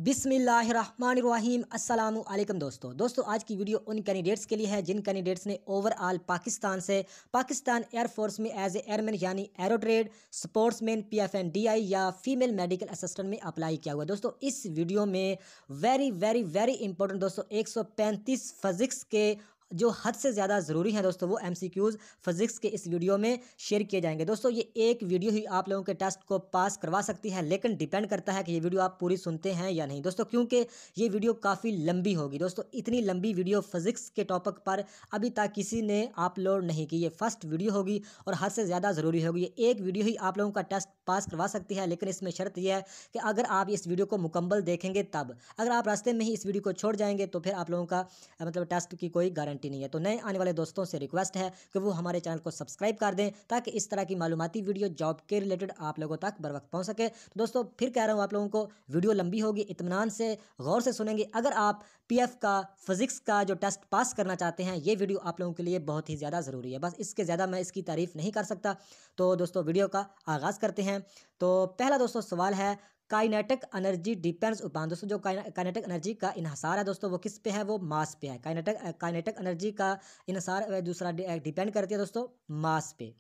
बिस्मिल्लाहिर्रहमानिर्रहीम अस्सलामु अलैकुम दोस्तों आज की वीडियो उन कैंडिडेट्स के लिए है जिन कैंडिडेट्स ने ओवरऑल पाकिस्तान से पाकिस्तान एयरफोर्स में एज ए एयरमैन यानी एरो ट्रेड स्पोर्ट्समैन PFNDI या फीमेल मेडिकल असिस्टेंट में अप्लाई किया हुआ है। दोस्तों इस वीडियो में वेरी वेरी वेरी इंपॉर्टेंट दोस्तों 135 फिजिक्स के जो हद से ज़्यादा ज़रूरी है दोस्तों वो MCQs फिजिक्स के इस वीडियो में शेयर किए जाएंगे। दोस्तों ये एक वीडियो ही आप लोगों के टेस्ट को पास करवा सकती है, लेकिन डिपेंड करता है कि ये वीडियो आप पूरी सुनते हैं या नहीं दोस्तों, क्योंकि ये वीडियो काफ़ी लंबी होगी। दोस्तों इतनी लंबी वीडियो फिजिक्स के टॉपिक पर अभी तक किसी ने अपलोड नहीं की। ये फर्स्ट वीडियो होगी और हद से ज़्यादा ज़रूरी होगी। ये एक वीडियो ही आप लोगों का टेस्ट पास करवा सकती है, लेकिन इसमें शर्त यह है कि अगर आप इस वीडियो को मुकम्मल देखेंगे तब। अगर आप रास्ते में ही इस वीडियो को छोड़ जाएंगे तो फिर आप लोगों का मतलब टेस्ट की कोई गारंटी नहीं है। तो नए आने वाले दोस्तों से रिक्वेस्ट है कि वो हमारे चैनल को सब्सक्राइब कर दें ताकि इस तरह की मालूमाती वीडियो जॉब के रिलेटेड आप लोगों तक बर वक्त पहुंच सके। तो दोस्तों फिर कह रहा हूं आप लोगों को वीडियो लंबी होगी, इत्मीनान से गौर से सुनेंगे। अगर आप PF का फिजिक्स का जो टेस्ट पास करना चाहते हैं ये वीडियो आप लोगों के लिए बहुत ही ज़्यादा ज़रूरी है। बस इसके ज़्यादा मैं इसकी तारीफ़ नहीं कर सकता। तो दोस्तों वीडियो का आगाज़ करते हैं। तो पहला दोस्तों सवाल है काइनेटिक एनर्जी डिपेंड्स upon। दोस्तों जो काइनेटिक एनर्जी का इन्हसार है दोस्तों वो किस पे है, वो मास पे है। काइनेटिक एनर्जी का इन्हसार दूसरा डिपेंड करती है दोस्तों मास पे।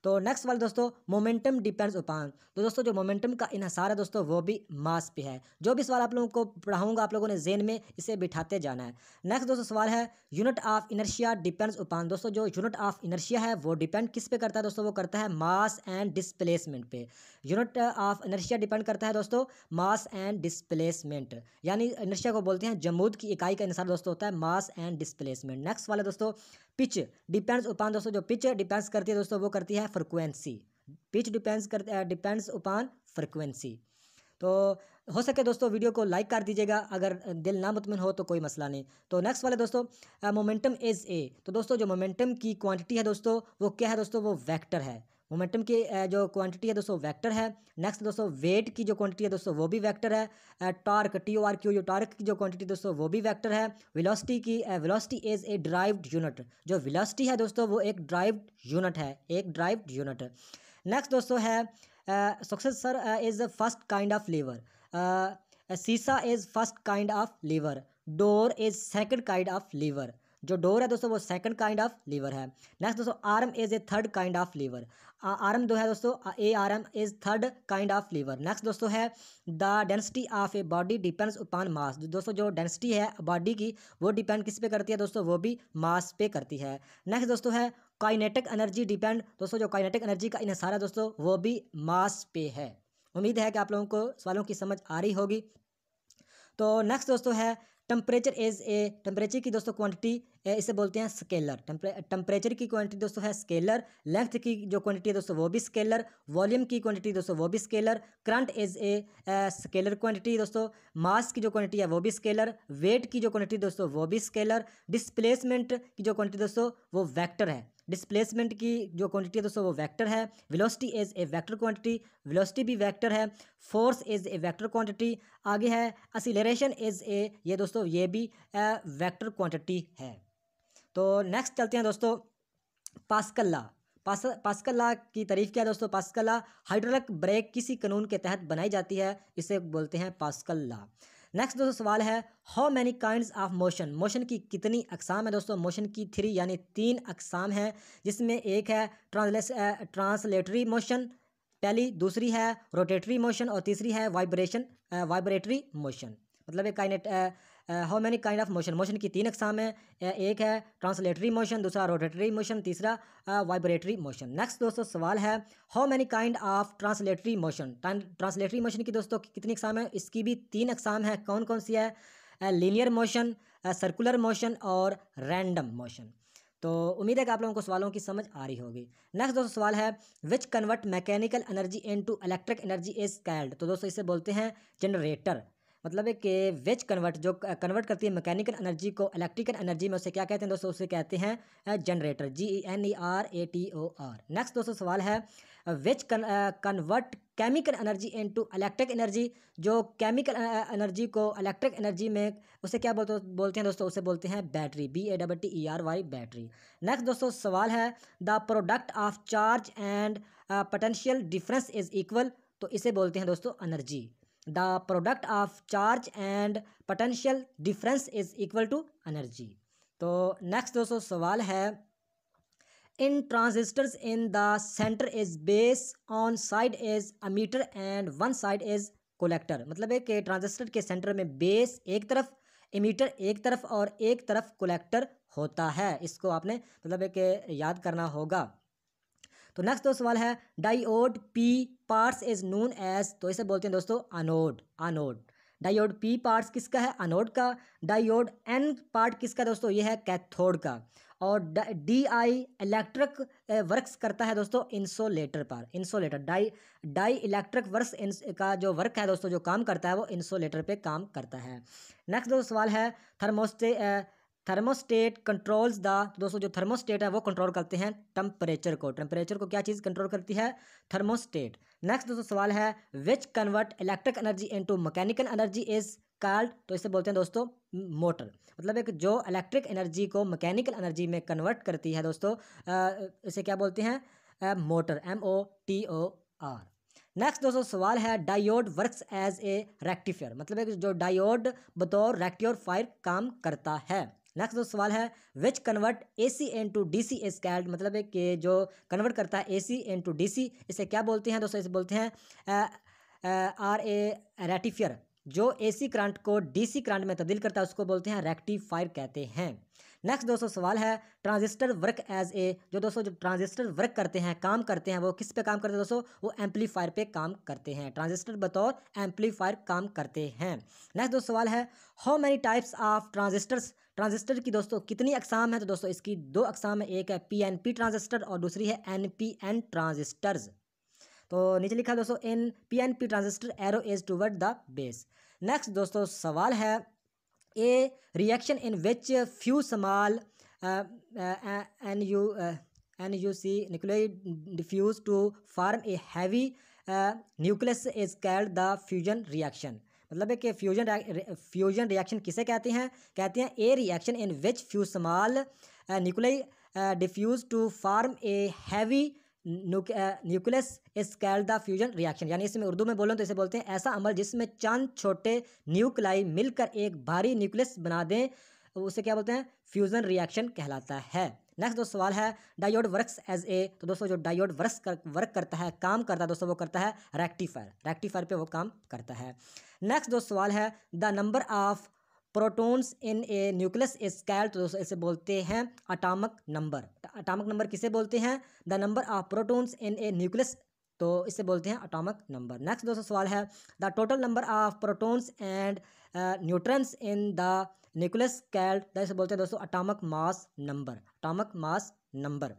तो नेक्स्ट वाला दोस्तों मोमेंटम डिपेंड्स upon। तो दोस्तों जो मोमेंटम का इन्हसार है दोस्तों वो भी मास पे है। जो भी सवाल आप लोगों को पढ़ाऊंगा आप लोगों ने जेन में इसे बिठाते जाना है। नेक्स्ट दोस्तों सवाल है unit of inertia depends upon। दोस्तों जो यूनिट ऑफ इनर्शिया है वो डिपेंड किस पे करता है दोस्तों, वो करता है मास एंड डिस्प्लेसमेंट पे। यूनिट ऑफ इनर्शिया डिपेंड करता है दोस्तों मास एंड डिस्प्लेसमेंट, यानी इनर्शिया को बोलते हैं जमूद की इकाई का इन्हसार दोस्तों होता है मास एंड डिस्प्लेसमेंट। नेक्स्ट वाला दोस्तों पिच डिपेंड्स upon। दोस्तों जो पिच डिपेंड्स करती है दोस्तों वो करती है frequency. Pitch depends upon frequency. तो हो सके दोस्तों वीडियो को लाइक कर दीजिएगा, अगर दिल ना मुतमिन हो तो कोई मसला नहीं। तो नेक्स्ट वाले दोस्तों मोमेंटम इज ए। तो दोस्तों जो मोमेंटम की क्वांटिटी है दोस्तों वो क्या है दोस्तों, वो वेक्टर है। मोमेंटम की जो क्वांटिटी है दोस्तों वेक्टर है। नेक्स्ट दोस्तों वेट की जो क्वांटिटी है दोस्तों वो भी वेक्टर है। टॉर्क TORQ जो टॉर्क की जो क्वांटिटी दोस्तों वो भी वेक्टर है। Velocity is a derived unit. जो वेलोसिटी है दोस्तों वो एक ड्राइव्ड यूनिट है, एक ड्राइव्ड यूनिट। नेक्स्ट दोस्तों है scissors is first kind of lever. Seesaw is first kind of lever. Door is second kind of lever. जो डोर है दोस्तों वो सेकंड काइंड ऑफ लीवर है। नेक्स्ट दोस्तों arm is a third kind of lever. Arm दो है दोस्तों, ARM is third kind of lever. Next दोस्तों है the density of a body depends upon mass. दोस्तों जो डेंसिटी है बॉडी की वो डिपेंड किस पे करती है दोस्तों, वो भी मास पे करती है। नेक्स्ट दोस्तों है काइनेटिक एनर्जी डिपेंड। दोस्तों जो काइनेटिक एनर्जी का इन्हसार है दोस्तों वो भी मास पे है। उम्मीद है कि आप लोगों को सवालों की समझ आ रही होगी। तो नेक्स्ट दोस्तों है टेम्परेचर इज ए। टेम्परेचर की दोस्तों क्वांटिटी इसे बोलते हैं स्केलर। टेम्परेचर की क्वांटिटी दोस्तों है स्केलर। लेंथ की जो क्वांटिटी है दोस्तों वो भी स्केलर। वॉल्यूम की क्वांटिटी दोस्तों वो भी scalar. Current is a scalar quantity दोस्तों। मास की जो क्वांटिटी है वो भी स्केलर। वेट की जो क्वांटिटी दोस्तों वो भी स्केलर। डिस्प्लेसमेंट की जो क्वांटिटी दोस्तों वो वेक्टर है। डिस्प्लेसमेंट की जो क्वांटिटी है दोस्तों वो वेक्टर है। Velocity is a vector quantity. Velocity भी वेक्टर है। Force is a vector quantity. आगे है एक्सीलरेशन इज ए, ये दोस्तों ये भी वेक्टर क्वांटिटी है। तो नेक्स्ट चलते हैं दोस्तों पास्कल लॉ। पास्कल लॉ की तारीफ क्या है दोस्तों, पास्कल लॉ हाइड्रोलिक ब्रेक किसी कानून के तहत बनाई जाती है, इसे बोलते हैं पास्कल लॉ। नेक्स्ट दोस्तों सवाल है how many kinds of motion. Motion की कितनी अकसाम है दोस्तों, मोशन की 3 यानी 3 अकसाम है, जिसमें एक है ट्रांसलेटरी मोशन पहली, दूसरी है रोटेटरी मोशन और तीसरी है वाइब्रेटरी मोशन। मतलब एक how many kind of motion, motion की 3 अकसाम है, एक है ट्रांसलेटरी मोशन, दूसरा रोटेटरी मोशन, तीसरा वाइब्रेटरी मोशन। नेक्स्ट दोस्तों सवाल है how many kind of translatory motion. Translatory motion की दोस्तों कितनी अकसाम है, इसकी भी 3 अकसाम है। कौन कौन सी है, लीनियर मोशन, सर्कुलर मोशन और रैंडम मोशन। तो उम्मीद है कि आप लोगों को सवालों की समझ आ रही होगी। नेक्स्ट दोस्तों सवाल है which convert mechanical energy into electric energy is called. तो दोस्तों इसे बोलते हैं जनरेटर। मतलब है कि विच कन्वर्ट जो कन्वर्ट करती है मैकेनिकल एनर्जी को इलेक्ट्रिकल एनर्जी में, उसे क्या कहते हैं दोस्तों, उसे कहते हैं जनरेटर, GENERATOR। नेक्स्ट दोस्तों सवाल है which convert chemical energy into electric energy. जो केमिकल एनर्जी को इलेक्ट्रिक एनर्जी में उसे क्या बोलते हैं दोस्तों, उसे बोलते हैं बैटरी, BATTERY बैटरी। नेक्स्ट दोस्तों सवाल है the product of charge and potential difference is equal. तो इसे बोलते हैं दोस्तों energy. The product of charge and potential difference is equal to energy. तो नेक्स्ट दोस्तों सवाल है, in transistors in the centre is base, on side is emitter and one side is collector. मतलब है कि ट्रांजिस्टर के सेंटर में base एक तरफ, एमीटर एक तरफ और एक तरफ कोलेक्टर होता है। इसको आपने मतलब है कि याद करना होगा। तो नेक्स्ट दो सवाल है, diode P parts is known as, तो इसे बोलते हैं दोस्तों anode. Anode diode P parts किसका है? अनोड का। डायोड एन पार्ट किसका दोस्तों? ये है कैथोड का। और डी आई इलेक्ट्रिक वर्क्स करता है दोस्तों इंसोलेटर पर। इंसोलेटर डाई इलेक्ट्रिक वर्क्स का जो वर्क है दोस्तों, जो काम करता है वो इंसोलेटर पे काम करता है। नेक्स्ट दोस्तों सवाल है, थर्मोस्टेट कंट्रोल्स द, दोस्तों जो थर्मोस्टेट है वो कंट्रोल करते हैं टेम्परेचर को। टेम्परेचर को क्या चीज़ कंट्रोल करती है? थर्मोस्टेट। नेक्स्ट दोस्तों सवाल है, which convert electric energy into mechanical energy is called, तो इसे बोलते हैं दोस्तों मोटर। मतलब एक जो इलेक्ट्रिक एनर्जी को मैकेनिकल एनर्जी में कन्वर्ट करती है दोस्तों, इसे क्या बोलते हैं? Motor, MOTOR। नेक्स्ट दोस्तों सवाल है, diode works as a rectifier. मतलब एक जो डायोड बतौर रेक्टिफायर काम करता है। नेक्स्ट दोस्तों सवाल है, which convert AC into DC is called. मतलब है कि जो कन्वर्ट करता है AC इनटू DC, इसे क्या बोलते हैं दोस्तों? इसे बोलते हैं RA रेक्टिफायर। जो AC करंट को DC करंट में तब्दील करता है उसको बोलते हैं रेक्टिफायर कहते हैं। नेक्स्ट दोस्तों सवाल है, ट्रांजिस्टर वर्क एज ए, जो दोस्तों जो ट्रांजिस्टर वर्क करते हैं, काम करते हैं, वो किस पे काम करते हैं दोस्तों? वो एम्पलीफायर पे काम करते हैं। ट्रांजिस्टर बतौर एम्पलीफायर काम करते हैं। नेक्स्ट दोस्तों सवाल है, how many types of transistors, transistor की दोस्तों कितनी अकसाम है? तो दोस्तों इसकी दो अकसाम है, एक है PNP ट्रांजिस्टर और दूसरी है NPN ट्रांजिस्टर्स। तो नीचे लिखा दोस्तों, in PNP transistor arrow is toward the base. Next दोस्तों सवाल है, a reaction in which few small NuC nuclei diffuse to form a heavy nucleus is called the fusion reaction. मतलब है कि फ्यूजन रिएक्शन किसे कहते हैं? कहते हैं a reaction in which few small nuclei diffuse to form a heavy nucleus is called the fusion reaction. यानी इसमें उर्दू में बोलो तो इसे बोलते हैं ऐसा अमल जिसमें चंद छोटे न्यूक्लाई मिलकर एक भारी न्यूक्लियस बना दें, उसे क्या बोलते हैं? फ्यूजन रिएक्शन कहलाता है। नेक्स्ट दोस्तों सवाल है, डायोड वर्क्स एज ए, तो दोस्तों जो डायोड वर्क करता है, काम करता है दोस्तों, वो करता है रेक्टिफायर। रेक्टिफायर पे वो काम करता है। नेक्स्ट दोस्तों सवाल है, the number of protons in A nucleus is called, तो दोस्तों इसे बोलते हैं एटॉमिक नंबर। एटॉमिक नंबर किसे बोलते हैं? The number of protons in A nucleus, तो इसे बोलते हैं एटॉमिक नंबर। नेक्स्ट दोस्तों सवाल है, the total number of protons and neutrons in the nucleus called, इसे बोलते हैं दोस्तों atomic mass number. Atomic mass number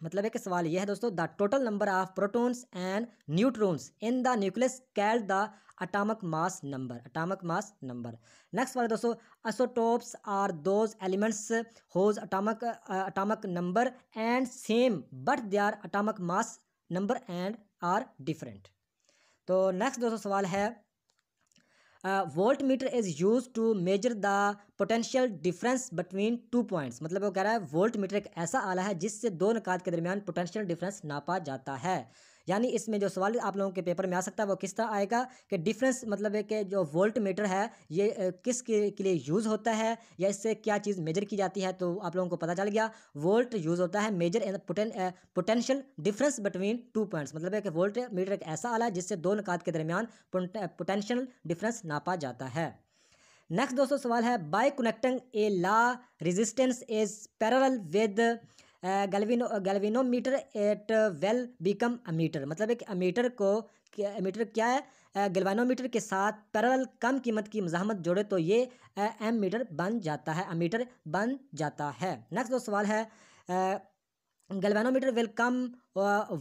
मतलब है कि सवाल यह है दोस्तों, the total number of protons and neutrons in the nucleus called the atomic mass number. Atomic mass number. Next वाला दोस्तों, isotopes are those elements whose atomic number and same but they are atomic mass number and are different. तो next दोस्तों सवाल है, volt meter is use to measure the potential difference between two points. मतलब वो कह रहा है volt metre एक ऐसा आला है जिससे दो निकात के दरमियान पोटेंशियल डिफरेंस नापा जाता है। यानी इसमें जो सवाल आप लोगों के पेपर में आ सकता है वो किस तरह आएगा कि डिफरेंस, मतलब है कि जो वोल्ट मीटर है ये किस के लिए यूज़ होता है या इससे क्या चीज़ मेजर की जाती है। तो आप लोगों को पता चल गया, वोल्ट यूज़ होता है measure in potential difference between two points. मतलब है कि वोल्ट मीटर एक ऐसा आला है जिससे दो निकात के दरमियान पोटेंशियल डिफरेंस नापा जाता है। नेक्स्ट दोस्तों सवाल है, by connecting a low resistance is parallel with galvanometer it will become ammeter. मतलब है कि अमीटर क्या है? गैल्वेनोमीटर के साथ पैरेलल कम कीमत की मज़ाहमत जोड़े तो ये एम मीटर बन जाता है, अमीटर बन जाता है। नेक्स्ट दो सवाल है, galvanometer will come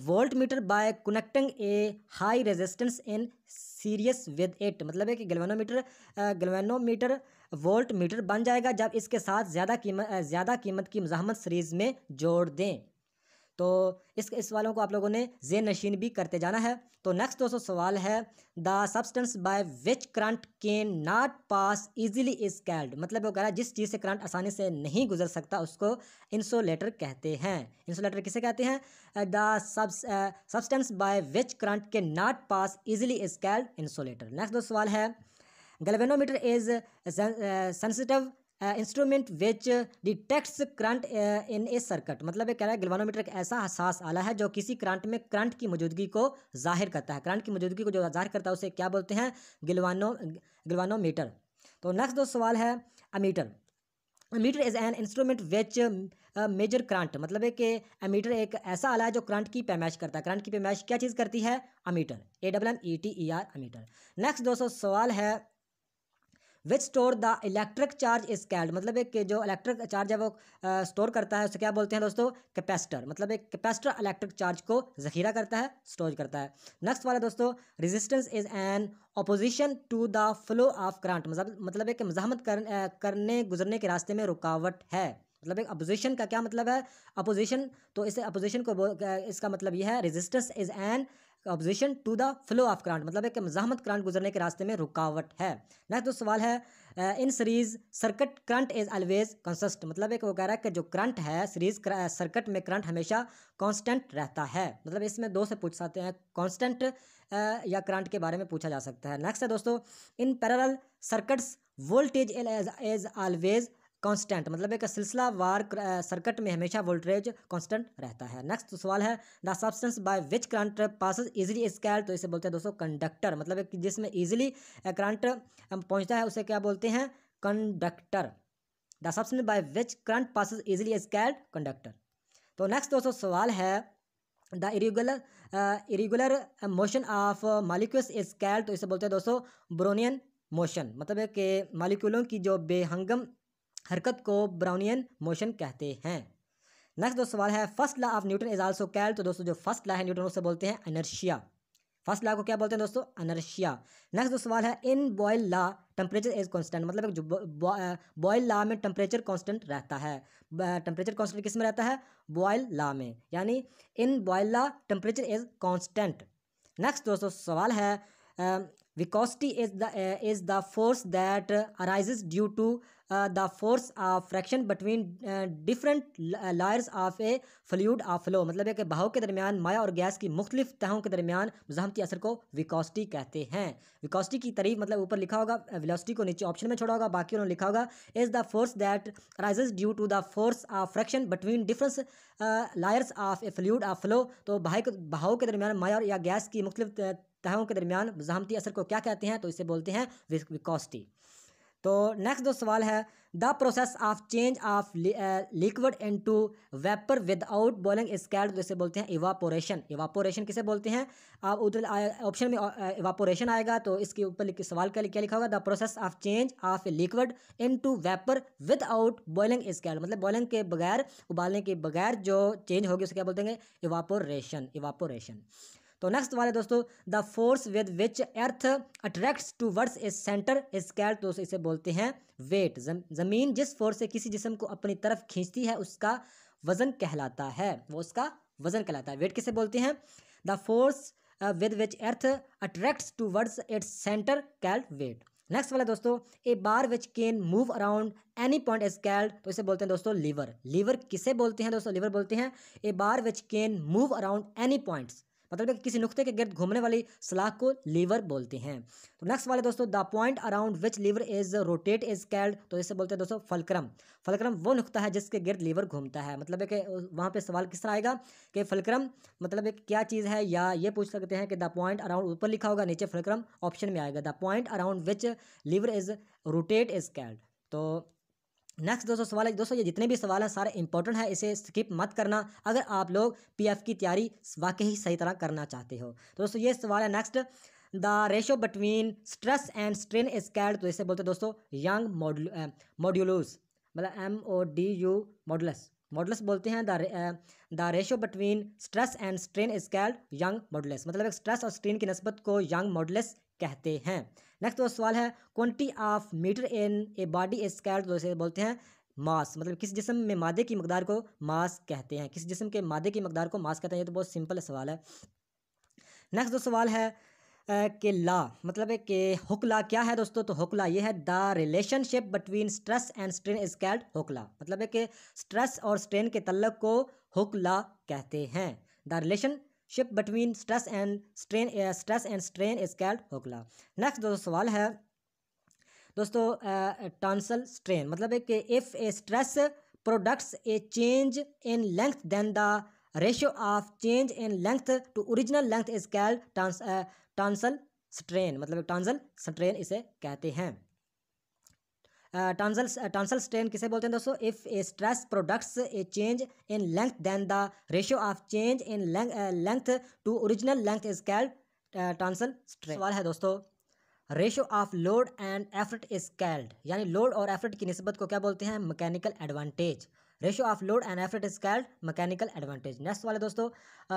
volt meter by connecting a high resistance in series with it. मतलब है कि गैल्वेनोमीटर वोल्ट मीटर बन जाएगा जब इसके साथ ज़्यादा कीमत की मज़ाहमत सीरीज़ में जोड़ दें। तो इस वालों को आप लोगों ने ज़ेन नशीन भी करते जाना है। तो नेक्स्ट दोस्तों सवाल है the substance by which current can not pass easily is called, मतलब वो कह रहा है जिस चीज़ से करंट आसानी से नहीं गुजर सकता उसको इंसुलेटर कहते हैं। इंसुलेटर किसे कहते हैं? The substance by which current can not pass easily is called insulator. Next दोस्तों सवाल है galvanometer is sensitive instrument which detects current in A circuit, मतलब ये कह रहा है गैल्वेनोमीटर एक ऐसा हसास आला है जो किसी करंट में करंट की मौजूदगी को जाहिर करता है। करंट की मौजूदगी को जो जाहिर करता है उसे क्या बोलते हैं? गैल्वेनोमीटर। तो नेक्स्ट दो सवाल है ammeter. Ammeter is an instrument which measure current, मतलब है कि अमीटर एक ऐसा आला है जो करंट की पैमाइश करता है। करंट की पैमाइश क्या चीज़ करती है? Ammeter, AMMETER ammeter. नेक्स्ट दोस्तों सवाल है विच store the electric charge is called, मतलब एक जो इलेक्ट्रिक चार्ज है वो स्टोर करता है उसे क्या बोलते हैं दोस्तों? कैपेसिटर, मतलब एक कैपेसिटर इलेक्ट्रिक चार्ज को जखीरा करता है, स्टोर करता है। नेक्स्ट वाला दोस्तों resistance is an opposition to the flow of current, मतलब एक मज़ाहमत करने गुजरने के रास्ते में रुकावट है। मतलब एक अपोजिशन का क्या मतलब है? अपोजिशन, तो इसे अपोजिशन को इसका मतलब यह है resistance is an opposition to the flow of current, मतलब एक मज़ाहमत करंट गुजरने के रास्ते में रुकावट है। नेक्स्ट सवाल है in series circuit current is always consist, मतलब एक वो कह रहा है कि जो करंट है सीरीज सर्किट में करंट हमेशा कांस्टेंट रहता है। मतलब इसमें दो से पूछ सकते हैं, कांस्टेंट या करंट के बारे में पूछा जा सकता है। नेक्स्ट है दोस्तों in parallel circuits voltage is always constant, मतलब एक सिलसिलावार सर्किट में हमेशा वोल्टेज कांस्टेंट रहता है। नेक्स्ट सवाल है the substance by which current passes easily is called, तो इसे बोलते हैं दोस्तों कंडक्टर, मतलब एक जिसमें इजीली करंट पहुंचता है उसे क्या बोलते हैं? Conductor. The substance by which current passes easily is called conductor. तो नेक्स्ट दोस्तों सवाल है the irregular motion of molecules is called, तो इसे बोलते हैं दोस्तों ब्रोनियन मोशन, मतलब है कि मॉलिक्यूलों की जो बेहंगम हरकत को ब्राउनियन मोशन कहते हैं। नेक्स्ट दो सवाल है first law of Newton is also called, तो दोस्तों जो फर्स्ट लॉ है न्यूटन उसे बोलते हैं इनर्शिया। फर्स्ट लॉ को क्या बोलते हैं दोस्तों? इनर्शिया। नेक्स्ट दो सवाल है in Boyle law temperature is constant, मतलब जो बॉयल लॉ में टेम्परेचर कांस्टेंट रहता है। टेम्परेचर कांस्टेंट किस में रहता है? बॉयल लॉ में, यानी in Boyle law temperature is constant. Next दोस्तों सवाल है viscosity is the force that arises due to the force of fraction between different layers of a fluid of flow, मतलब है कि बहाव के दरमियान माया और गैस की मुख्तलिफ तहों के दरमियान मुज़ाहमती असर को विस्कोसिटी कहते हैं। विस्कोसिटी की तारीफ मतलब ऊपर लिखा होगा, वेलोसिटी को नीचे ऑप्शन में छोड़ा होगा, बाकी उन्होंने लिखा होगा is the force that arises due to the force of fraction between different layers of a fluid of flow, तो बहाव के दरमियान माया या गैस की मुख्तलिफ तहों के दरमियान मुज़ाहमती असर को क्या कहते हैं? तो इसे बोलते हैं विस्कोसिटी। तो नेक्स्ट दो सवाल है the process of change of liquid into vapour without boiling is called, तो इसे बोलते हैं इवापोरेशन। इवापोरेशन किसे बोलते हैं? आप उधर ऑप्शन में इवापोरेशन आएगा तो इसके ऊपर सवाल क्या लिखा होगा? The process of change of a liquid into vapour without boiling is called, मतलब बॉइलिंग के बगैर, उबालने के बगैर जो चेंज होगी उसे क्या बोलते हैं? इवापोरेशन। इवापोरेशन। तो नेक्स्ट वाले दोस्तों the force with which earth attracts towards a centre is called, तो इसे बोलते हैं वेट। ज़मीन जिस फोर्स से किसी जिस्म को अपनी तरफ खींचती है उसका वजन कहलाता है, वो उसका वजन कहलाता है। वेट किसे बोलते हैं? The force with which earth attracts towards its centre called weight. Next वाला दोस्तों a bar which can move around any point is called, तो इसे बोलते हैं दोस्तों लीवर। लीवर किसे बोलते हैं दोस्तों? लीवर बोलते हैं a bar which can move around any points, मतलब कि किसी नुक्ते के गिर्द घूमने वाली सलाख को लीवर बोलते हैं। तो नेक्स्ट वाले दोस्तों the point around which lever is rotate is called, तो इसे बोलते हैं दोस्तों फलक्रम। फलक्रम वो नुक्ता है जिसके गिर्द लीवर घूमता है, मतलब है कि वहाँ पे सवाल किस तरह आएगा कि फलक्रम मतलब एक क्या चीज़ है, या ये पूछ सकते हैं कि द पॉइंट अराउंड ऊपर लिखा होगा, नीचे फलक्रम ऑप्शन में आएगा। The point around which lever is rotate is called. तो नेक्स्ट दोस्तों सवाल है दोस्तों, ये जितने भी सवाल हैं सारे इंपॉर्टेंट है, इसे स्किप मत करना अगर आप लोग पीएफ की तैयारी वाकई सही तरह करना चाहते हो। तो दोस्तों ये सवाल है next the ratio between stress and strain is called, तो इसे बोलते हैं दोस्तों यंग मॉड्यूलस, मतलब MODU मॉडुलस। मॉडुलस बोलते हैं the ratio between stress and strain is called young modulus, मतलब एक स्ट्रेस और स्ट्रेन की निस्बत को यंग मॉडुलस कहते हैं। नेक्स्ट सवाल है quantity of matter in a body is called, तो इसे बोलते हैं मास, मतलब किस जिस्म में मादे की मकदार को मास कहते हैं, किस जिस्म के मादे की मकदार को मास कहते हैं। ये तो बहुत सिंपल सवाल है। नेक्स्ट जो सवाल है कि ला, मतलब है कि हुक्ला क्या है दोस्तों, तो हुक्ला ये है the relationship between stress and strain is called Hooke's law, मतलब है कि स्ट्रेस और स्ट्रेन के तल्लुक को हुक्ला कहते हैं। The relationship between stress and strain is called Hooke's law. Next जो सवाल है दोस्तों टॉन्सल स्ट्रेन, मतलब है कि if a stress products a change in length then the ratio of change in length to original length is called tensile strain, मतलब tensile strain इसे कहते हैं। टॉन्सल स्ट्रेन किसे बोलते हैं दोस्तों, if a stress products a change in length then the ratio of change in length to original length is called tensile strain. सवाल है दोस्तों ratio of load and effort is called, यानी load और effort की निस्बत को क्या बोलते हैं, mechanical advantage. Ratio of load and effort is called mechanical advantage. Next वाले दोस्तों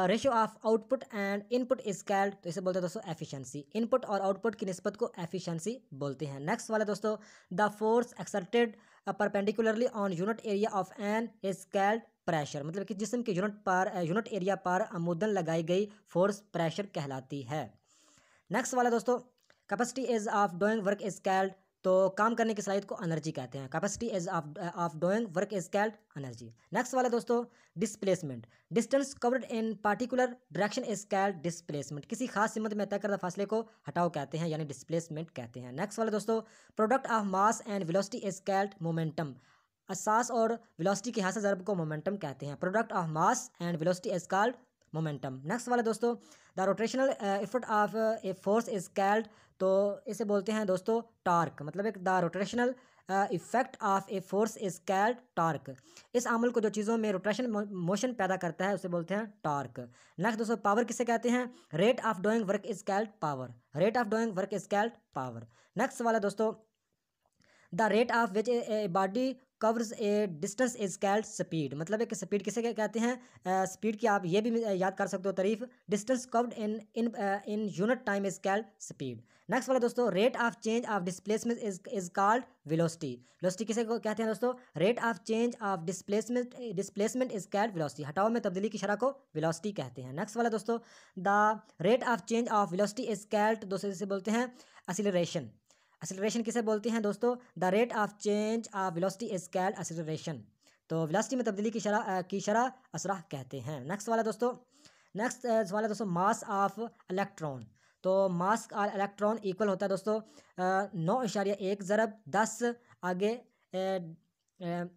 ratio of output and input is called, तो इसे बोलते हैं दोस्तों एफिशिएंसी। इनपुट और आउटपुट की निस्बत को एफिशिएंसी बोलते हैं। नेक्स्ट वाले दोस्तों the force exerted perpendicularly on unit area of an is called pressure, मतलब कि जिस्म के यूनिट एरिया पर आमुदन लगाई गई फोर्स प्रेशर कहलाती है। नेक्स्ट वाला दोस्तों capacity is of doing work is called, तो काम करने की सलाहियत को एनर्जी कहते हैं। Capacity is of doing work is called energy. Next वाला दोस्तों displacement, distance covered in particular direction is called displacement, किसी खास सिमत में तय करदा फासले को हटाव कहते हैं, यानी डिस्प्लेसमेंट कहते हैं। नेक्स्ट वाला दोस्तों product of mass and velocity is called momentum, असास और वेलोसिटी के हासिल ज़रब को मोमेंटम कहते हैं। Product of mass and velocity is called momentum. Next वाला दोस्तों the rotational effort of a force is called, तो इसे बोलते हैं दोस्तों टार्क, मतलब एक the rotational effect of a force is called torque. इस अमल को जो चीज़ों में रोटेशन मोशन पैदा करता है उसे बोलते हैं टार्क। नेक्स्ट दोस्तों पावर किसे कहते हैं, rate of doing work is called power, rate of doing work is called power. Next वाला दोस्तों the rate of which a body covers A distance is called speed, मतलब एक स्पीड किसे कहते हैं, स्पीड की आप ये भी याद कर सकते हो तारीफ, distance covered in unit time is called speed. Next वाला दोस्तों rate of change of displacement is called velocity, velocity किसे कहते हैं दोस्तों, rate of change of displacement is called velocity, हटाव में तब्दीली की शरह को वेलोसिटी कहते हैं। नेक्स्ट वाला दोस्तों the rate of change of velocity is called, दोस्तों इसे बोलते हैं एक्सीलरेशन, एक्सीलरेशन किसे बोलते हैं दोस्तों, the rate of change of velocity is called acceleration, तो वेलोसिटी में तब्दीली की शरह असरा कहते हैं। नेक्स्ट वाला दोस्तों मास ऑफ इलेक्ट्रॉन, तो मास और इलेक्ट्रॉन इक्वल होता है दोस्तों 9.1 ज़रब 10 आगे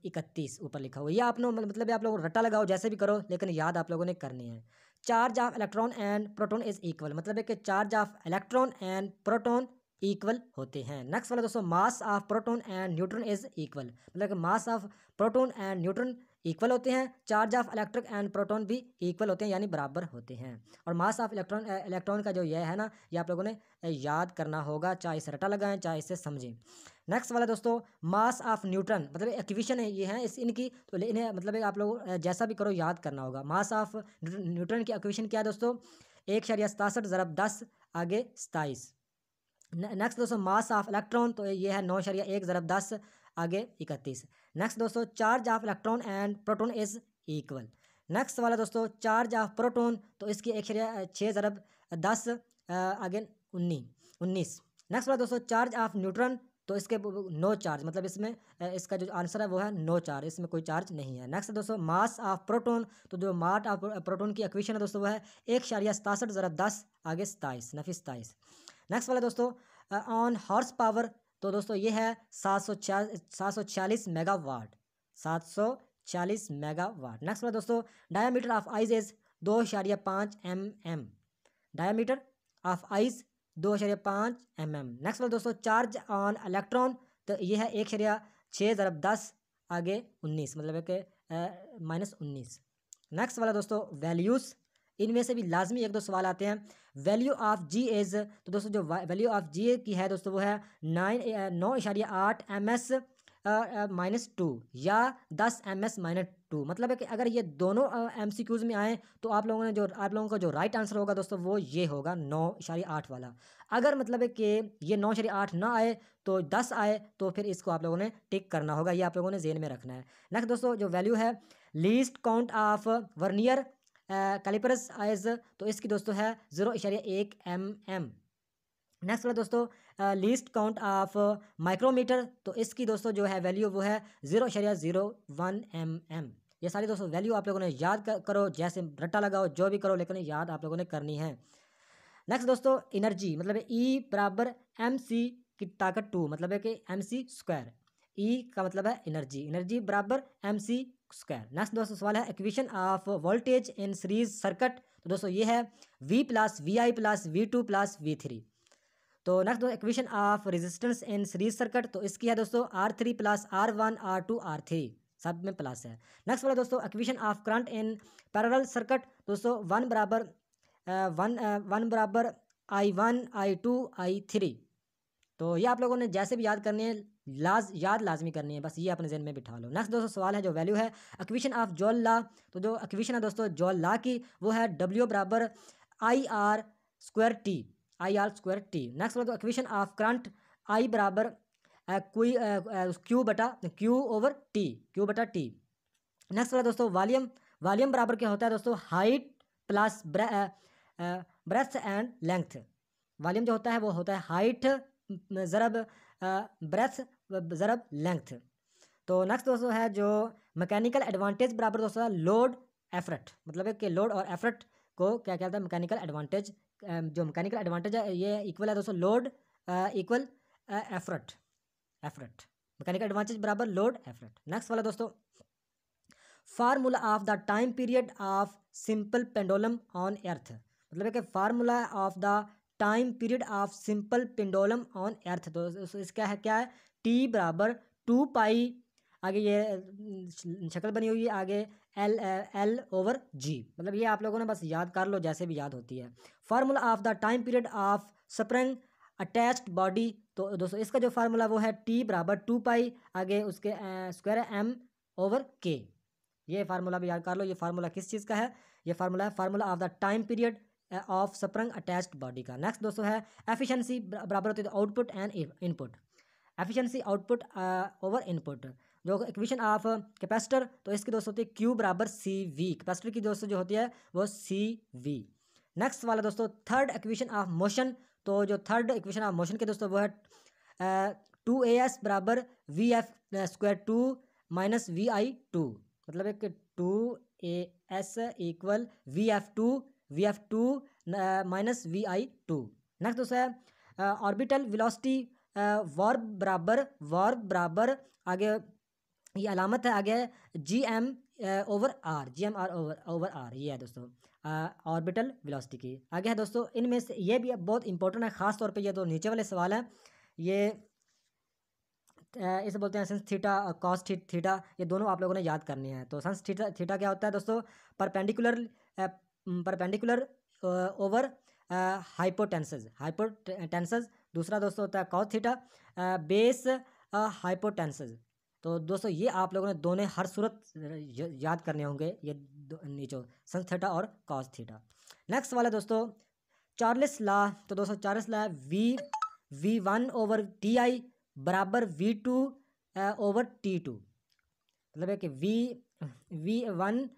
31 ऊपर लिखा हुआ, यह आप मतलब आप लोग रट्टा लगाओ जैसे भी करो, लेकिन याद आप लोगों ने करनी है। Charge of electron and proton is equal, मतलब है कि charge of electron and proton equal होते हैं। नेक्स्ट वाला दोस्तों mass of proton and neutron is equal, मतलब कि mass of proton and neutron equal होते हैं, charge of electric and proton भी इक्वल होते हैं, यानी बराबर होते हैं। और मास ऑफ इलेक्ट्रॉन का जो ये है ना, ये आप लोगों ने याद करना होगा, चाहे इसे रटा लगाएं चाहे इसे समझें। नेक्स्ट वाला दोस्तों मास ऑफ न्यूट्रॉन, मतलब एक्विशन है ये है इनकी, तो इन्हें मतलब आप लोग जैसा भी करो याद करना होगा। मास ऑफ न्यूट्रॉन की एक्विशन क्या है दोस्तों, 1.67 ज़रब 10 आगे 27। नेक्स्ट दोस्तों मास ऑफ इलेक्ट्रॉन, तो ये है 9.1 ज़रब 10 आगे 31। नेक्स्ट दोस्तों charge of electron and proton is equal. Next वाला दोस्तों चार्ज ऑफ प्रोटॉन, तो इसकी 1.6 ज़रब 10 आगे 19। नेक्स्ट वाला दोस्तों चार्ज ऑफ न्यूट्रॉन, तो इसके नो चार्ज, मतलब इसमें इसका जो आंसर है वो है नो चार्ज, इसमें कोई चार्ज नहीं है। नेक्स्ट दोस्तों मास ऑफ प्रोटॉन, तो जो मास ऑफ प्रोटॉन की एक्वेशन है दोस्तों वो है 1.67 ज़रब 10 आगे 27। नेक्स्ट वाला दोस्तों ऑन हॉर्स पावर, तो दोस्तों ये है 746 मेगावाट, 740 मेगावाट। नेक्स्ट वाला दोस्तों diameter of eyes is 2.5 mm, diameter of eyes 2.5 mm। Next वाला दोस्तों चार्ज ऑन इलेक्ट्रॉन, तो ये है 1.6 ज़रब 10 आगे 19, मतलब है कि -19। नेक्स्ट वाला दोस्तों वैल्यूज़, इनमें से भी लाजमी 1-2 सवाल आते हैं। वैल्यू ऑफ जी इज़, तो दोस्तों जो वैल्यू ऑफ जी की है दोस्तों वो है 9.8 ms -2 या 10 ms टू। मतलब है कि अगर ये दोनों MCQs में आए तो आप लोगों का जो राइट आंसर होगा दोस्तों वो ये होगा 9.8 वाला। अगर मतलब है कि ये 9.8 ना आए तो 10 आए तो फिर इसको आप लोगों ने टिक करना होगा, ये आप लोगों ने जेहन में रखना है। नेक्स्ट दोस्तों जो वैल्यू है least count of vernier calipers is, तो इसकी दोस्तों है 0.1 mm। नेक्स्ट वाला दोस्तों लीस्ट काउंट ऑफ माइक्रोमीटर, तो इसकी दोस्तों जो है वैल्यू वो है 0.01 mm। ये सारी दोस्तों वैल्यू आप लोगों ने याद करो, जैसे रट्टा लगाओ जो भी करो, लेकिन याद आप लोगों ने करनी है। नेक्स्ट दोस्तों एनर्जी, मतलब E बराबर MC की ताकत 2, मतलब है कि MC स्क्वायर। E का मतलब है एनर्जी, एनर्जी बराबर MC स्क्वायर। नेक्स्ट दोस्तों सवाल है equation of voltage in series circuit, तो दोस्तों ये है V plus VI plus V2 plus V3। तो नेक्स्ट दोस्तों equation of resistance in series circuit, तो इसकी है दोस्तों R3 plus R1 R2 R3, सब में प्लस है। नेक्स्ट वाला दोस्तों equation of current in parallel circuit, दोस्तों वन बराबर I1 I2 I3। तो ये आप लोगों ने जैसे भी याद करनी है याद लाजमी करनी है, बस ये अपने जहन में बिठा लो। नेक्स्ट दोस्तों सवाल है जो वैल्यू है इक्वेशन ऑफ जॉल लॉ, तो जो इक्वेशन है दोस्तों जॉल लॉ की वो है W बराबर IR square T, IR square T. Next वाला तो इक्वेशन ऑफ करंट I बराबर Q ओवर T। नेक्स्ट वाला दोस्तों वॉल्यूम बराबर क्या होता है दोस्तों height plus breadth and length. Volume जो होता है वो होता है हाइट ज़रब ब्रेथ ज़रब लेंथ। तो नेक्स्ट दोस्तों है जो मैकेनिकल एडवांटेज बराबर दोस्तों लोड एफर्ट, मतलब है कि लोड और एफर्ट को क्या कहता है मैकेनिकल एडवांटेज। जो मैकेनिकल एडवांटेज है ये इक्वल है दोस्तों load equal effort. Mechanical advantage बराबर लोड एफर्ट। नेक्स्ट वाला दोस्तों formula of the time period of simple pendulum on earth, मतलब है कि formula of the time period of simple pendulum on earth, तो इसका है क्या है T बराबर 2 पाई, आगे ये शक्ल बनी हुई है, आगे L ओवर G। मतलब ये आप लोगों ने बस याद कर लो जैसे भी याद होती है। Formula of the time period of spring attached body, तो दोस्तों इसका जो फार्मूला वो है T बराबर 2 पाई, आगे उसके स्क्वायर है M ओवर K। ये फार्मूला भी याद कर लो। ये फार्मूला किस चीज़ का है, ये फार्मूला है formula of the time period of spring attached body का। नेक्स्ट दोस्तों है एफिशिएंसी बराबर होती है output and input, efficiency output over input. जो इक्वेशन ऑफ कैपेसिटर, तो इसकी दोस्तों होती है Q बराबर CV, कैपेसिटर की दोस्तों जो होती है वो CV। नेक्स्ट वाला दोस्तों थर्ड इक्वेशन ऑफ मोशन, तो जो थर्ड इक्वेशन ऑफ मोशन के दोस्तों वो है 2AS बराबर VF स्क्वायर 2 माइनस VI2, मतलब है कि 2AS equal VF2 minus VI2। Next दोस्तों है ऑर्बिटल वेलोसिटी वर्ब बराबर आगे ये अलामत है आगे GM ओवर R, ये है दोस्तों ऑर्बिटल वेलोसिटी की। आगे है दोस्तों इनमें से ये भी बहुत इंपॉर्टेंट है, ख़ास तौर पे ये तो नीचे वाले सवाल हैं। ये इसे बोलते हैं सिंस थीटा और कॉस थीटा, ये दोनों आप लोगों ने याद करनी है। तो सिंस थीटा क्या होता है दोस्तों परपेंडिकुलर ओवर हाइपोटेंसेस। दूसरा दोस्तों होता है कॉस थीटा बेस हाइपोटेंसेस। तो दोस्तों ये आप लोगों ने दोनों हर सूरत याद करने होंगे, ये नीचे सिंस थीटा और कॉस थीटा। नेक्स्ट वाला दोस्तों चार्ल्स लॉ, तो दोस्तों Charles law V1 over TI बराबर V2 ओवर T2, मतलब है कि V1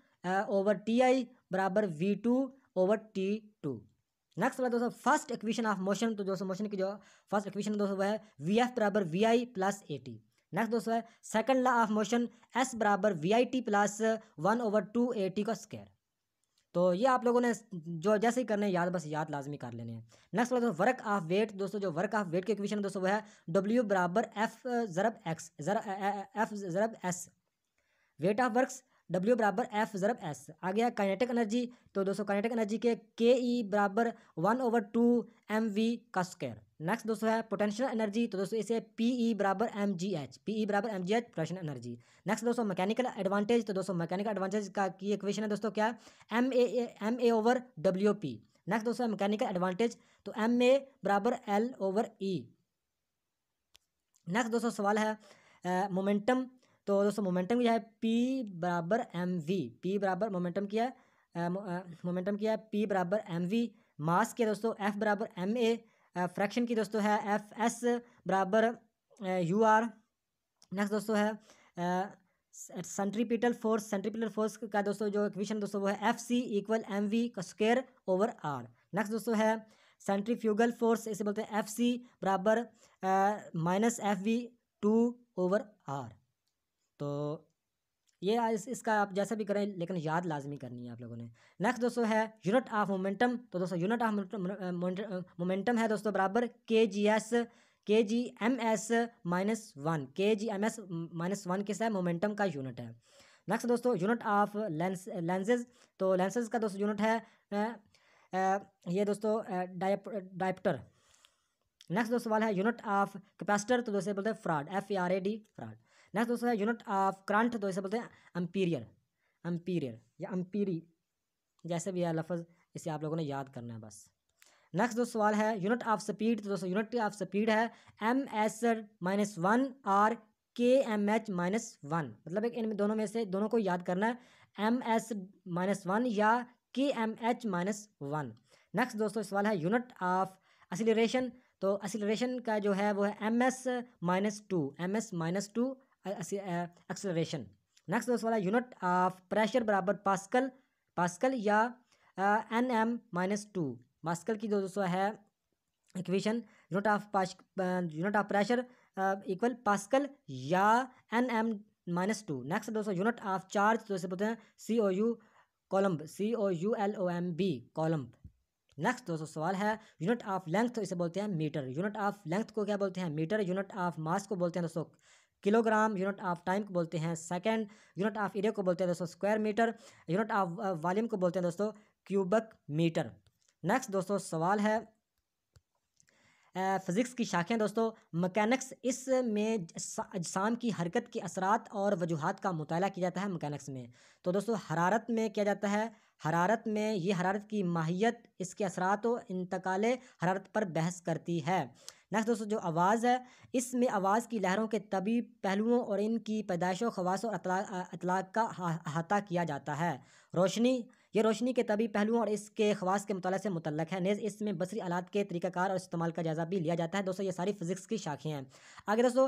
ओवर TI बराबर V2 ओवर T2। नेक्स्ट वाला दोस्तों फर्स्ट इक्वेशन ऑफ मोशन, तो दोस्तों मोशन की जो फर्स्ट इक्वेशन दोस्तों वह है VF बराबर VI प्लस AT। नेक्स्ट दोस्तों है second law of motion S बराबर VIT प्लस 1 ओवर 2 AT का स्क्वायर। तो ये आप लोगों ने जो जैसे ही करने याद बस याद लाजमी कर लेने हैं। नेक्स्ट वाला वर्क ऑफ वेट, दोस्तों जो वर्क ऑफ वेट की इक्वेशन दोस्तों वो है W बराबर F ज़रब S, weight of works W बराबर F ज़रब S। आ गया काइनेटिक एनर्जी, तो दोस्तों काइनेटिक एनर्जी के KE बराबर 1 ओवर 2 MV का स्क्वायर। नेक्स्ट दोस्तों है पोटेंशियल एनर्जी, तो दोस्तों इसे PE बराबर MGH पोटेंशियल एनर्जी। नेक्स्ट दोस्तों मैकेनिकल एडवांटेज, तो दोस्तों मैकेनिकल एडवांटेज का की इक्वेशन है दोस्तों क्या MA ओवर WP। नेक्स्ट दोस्तों मैकेनिकल एडवांटेज, तो MA बराबर L ओवर E। नेक्स्ट दोस्तों सवाल है मोमेंटम तो दोस्तों मोमेंटम क्या है, पी बराबर एम वी, पी बराबर मोमेंटम क्या है, मोमेंटम क्या है, पी बराबर एम वी। मास के दोस्तों एफ बराबर एम ए, फ्रैक्शन की दोस्तों है एफ एस बराबर यू आर। नेक्स्ट दोस्तों है सेंट्रीपिटल फोर्स, सेंट्रीपिटल फोर्स का दोस्तों जो इक्वेशन दोस्तों वो है F C equal M V का स्क्वायर ओवर आर। नेक्स्ट दोस्तों है सेंट्रीफ्यूगल फोर्स, इसे बोलते हैं एफ सी बराबर minus F V two over R. तो ये इसका आप जैसा भी करें लेकिन याद लाजमी करनी है आप लोगों ने। नेक्स्ट दोस्तों है यूनिट ऑफ मोमेंटम, तो दोस्तों यूनिट ऑफ मोमेंटम है दोस्तों बराबर K G M S minus one, K G M S minus one किस है, मोमेंटम का यूनिट है। नेक्स्ट दोस्तों यूनिट ऑफ लेंसेज, तो लेंसेज का दोस्तों यूनिट है ये दोस्तों डायप्टर। नेक्स्ट दोस्तों सवाल है यूनिट ऑफ कैपेसिटर, तो दोस्तों बोलते हैं fraud, F A R A D fraud. Next दोस्तों है यूनिट ऑफ करंट, तो इसे बोलते हैं एम्पीरियर, एम्पीरियर या एम्पीरी, जैसे भी है लफ्ज़, इसे आप लोगों ने याद करना है बस। नेक्स्ट दोस्तों सवाल है यूनिट ऑफ स्पीड, तो दोस्तों यूनिट ऑफ स्पीड है एम एस माइनस वन और के एम एच माइनस वन, मतलब एक इन दोनों में से दोनों को याद करना है, एम एस माइनस वन या K M H minus one. Next दोस्तों सवाल है यूनिट ऑफ एक्सीलरेशन, तो एक्सीलरेशन का जो है वो है M S minus two, M S minus two acceleration. Next दोस्तों वाला यूनिट ऑफ प्रेशर बराबर पास्कल, पास्कल या N M minus two, pascal की जो दोस्तों है equation, unit of pressure equal pascal या N M minus two. Next दोस्तों यूनिट ऑफ चार्ज, तो इसे बोलते हैं सी O U coulomb, C O U L O M B coulomb. Next दोस्तों सवाल है यूनिट ऑफ लेंथ, तो इसे बोलते हैं मीटर, यूनिट ऑफ लेंथ को क्या बोलते हैं, मीटर। यूनिट ऑफ मास को बोलते हैं दोस्तों किलोग्राम, यूनिट ऑफ टाइम को बोलते हैं सेकंड, यूनिट ऑफ एरिया को बोलते हैं दोस्तों square metre, unit of volume को बोलते हैं दोस्तों क्यूबिक मीटर। नेक्स्ट दोस्तों सवाल है फ़िज़िक्स की शाखें दोस्तों, मैकेनिक्स, इसमें अजसाम की हरकत के असरात और वजूहात का मुताला किया जाता है मैकेनिक्स में। तो दोस्तों हरारत में किया जाता है, हरारत में ये हरारत की माहियत, इसके असरात व इंतकाल हरारत पर बहस करती है। नेक्स्ट दोस्तों जो आवाज़ है, इसमें आवाज़ की लहरों के तबी पहलुओं और इनकी पैदाइशों, खवास और अतलाक का अहाता किया जाता है। रोशनी, ये रोशनी के तबी पहलुओं और इसके खवास के मुताले से मुतल्लक है। नेज़ इसमें बसरी आलात के तरीक़ाकार और इस्तेमाल का जायज़ा भी लिया जाता है। दोस्तों ये सारी फ़िज़िक्स की शाखें हैं। आगे दोस्तों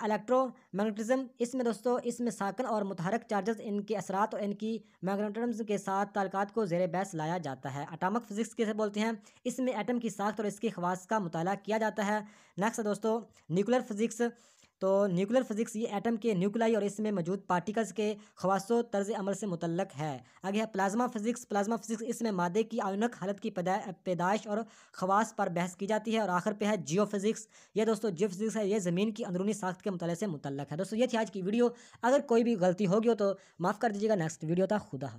इलेक्ट्रोमैग्नेटिज़म, इसमें दोस्तों इसमें साकन और मुतहरक चार्जेस, इनके असरात और इनकी मैग्नेटिज्म के साथ ताल्लुकात को ज़ेर बहस लाया जाता है। एटॉमिक फ़िज़िक्स किसे बोलते हैं, इसमें एटम की साख्त और इसके खवास का मुताला किया जाता है। नेक्स्ट दोस्तों न्यूक्लियर फ़िज़िक्स, तो न्यूक्लियर फ़िज़िक्स ये एटम के न्यूक्लाई और इसमें मौजूद पार्टिकल्स के खवासो तर्ज अमल से मुतल्लक है। आगे है प्लाज्मा फ़िज़िक्स, प्लाज्मा फ़िज़िक्स इसमें मादे की आयनक हालत की पैदाइश और खवास पर बहस की जाती है। और आखिर पे है जियो फ़िज़िक्स, ये दोस्तों जियो फ़िज़िक्स है, ये ज़मीन की अंदरूनी साख्त के मुताले से मुतल्लक है। दोस्तों ये थी आज की वीडियो, अगर कोई भी गलती होगी हो तो माफ़ कर दीजिएगा। नेक्स्ट वीडियो था, खुदा।